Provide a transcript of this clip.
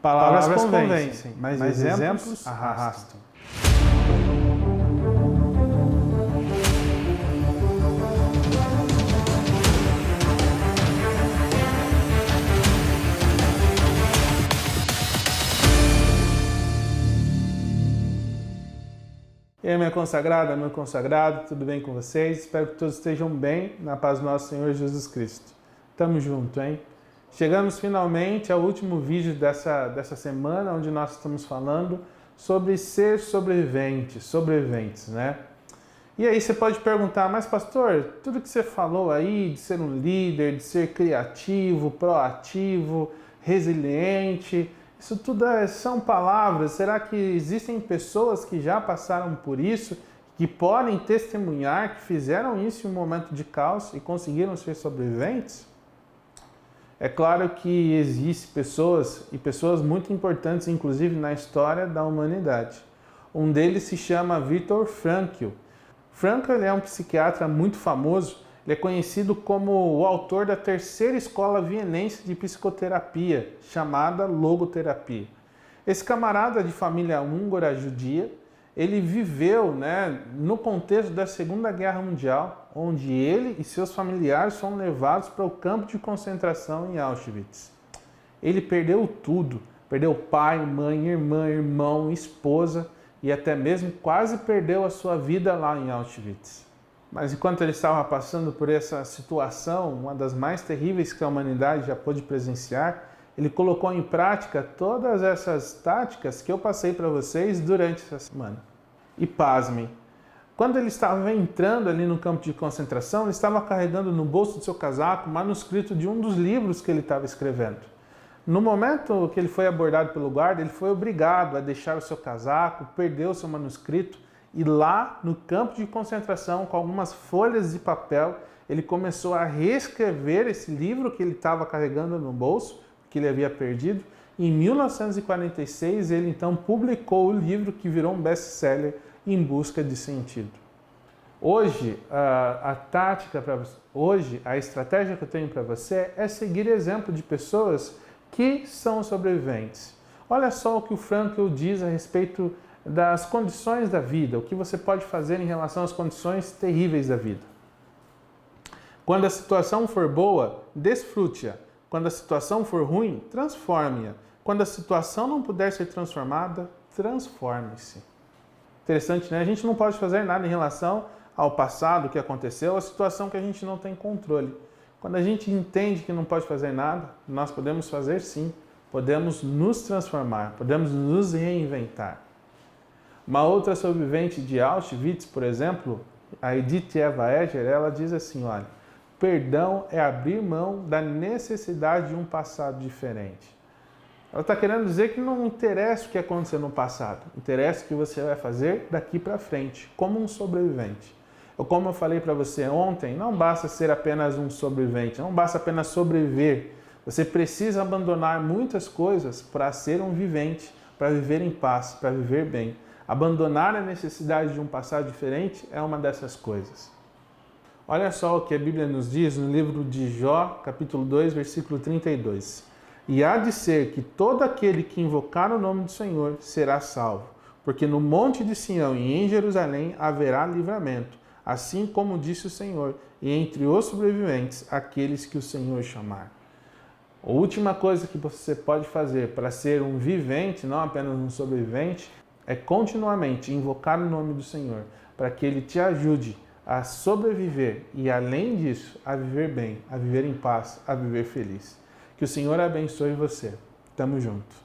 Palavras convencem, mas exemplos arrastam. E aí, minha consagrada, meu consagrado, tudo bem com vocês? Espero que todos estejam bem, na paz do nosso Senhor Jesus Cristo. Tamo junto, hein? Chegamos finalmente ao último vídeo dessa semana, onde nós estamos falando sobre ser sobreviventes, né? E aí você pode perguntar, mas pastor, tudo que você falou aí de ser um líder, de ser criativo, proativo, resiliente, isso tudo são palavras. Será que existem pessoas que já passaram por isso, que podem testemunhar que fizeram isso em um momento de caos e conseguiram ser sobreviventes? É claro que existem pessoas, e pessoas muito importantes, inclusive na história da humanidade. Um deles se chama Viktor Frankl. Frankl é um psiquiatra muito famoso. Ele é conhecido como o autor da terceira escola vienense de psicoterapia, chamada logoterapia. Esse camarada de família húngara judia, ele viveu, no contexto da Segunda Guerra Mundial, onde ele e seus familiares foram levados para o campo de concentração em Auschwitz. Ele perdeu tudo, perdeu pai, mãe, irmã, irmão, esposa e até mesmo quase perdeu a sua vida lá em Auschwitz. Mas enquanto ele estava passando por essa situação, uma das mais terríveis que a humanidade já pôde presenciar, ele colocou em prática todas essas táticas que eu passei para vocês durante essa semana. E pasmem, quando ele estava entrando ali no campo de concentração, ele estava carregando no bolso do seu casaco o manuscrito de um dos livros que ele estava escrevendo. No momento que ele foi abordado pelo guarda, ele foi obrigado a deixar o seu casaco, perdeu o seu manuscrito e lá no campo de concentração, com algumas folhas de papel, ele começou a reescrever esse livro que ele estava carregando no bolso, que ele havia perdido. Em 1946, ele então publicou o livro que virou um best-seller, Em Busca de Sentido. Hoje, a estratégia que eu tenho para você é seguir exemplo de pessoas que são sobreviventes. Olha só o que o Frankl diz a respeito das condições da vida, o que você pode fazer em relação às condições terríveis da vida. Quando a situação for boa, desfrute-a. Quando a situação for ruim, transforme-a. Quando a situação não puder ser transformada, transforme-se. Interessante, né? A gente não pode fazer nada em relação ao passado que aconteceu, à situação que a gente não tem controle. Quando a gente entende que não pode fazer nada, nós podemos fazer sim. Podemos nos transformar, podemos nos reinventar. Uma outra sobrevivente de Auschwitz, por exemplo, a Edith Eva Eger, ela diz assim, olha, perdão é abrir mão da necessidade de um passado diferente. Ela está querendo dizer que não interessa o que aconteceu no passado, interessa o que você vai fazer daqui para frente, como um sobrevivente. Como eu falei para você ontem, não basta ser apenas um sobrevivente, não basta apenas sobreviver. Você precisa abandonar muitas coisas para ser um vivente, para viver em paz, para viver bem. Abandonar a necessidade de um passado diferente é uma dessas coisas. Olha só o que a Bíblia nos diz no livro de Jó, capítulo 2, versículo 32. E há de ser que todo aquele que invocar o nome do Senhor será salvo, porque no monte de Sião e em Jerusalém haverá livramento, assim como disse o Senhor, e entre os sobreviventes, aqueles que o Senhor chamar. A última coisa que você pode fazer para ser um vivente, não apenas um sobrevivente, é continuamente invocar o nome do Senhor, para que Ele te ajude a sobreviver e, além disso, a viver bem, a viver em paz, a viver feliz. Que o Senhor abençoe você. Tamo junto.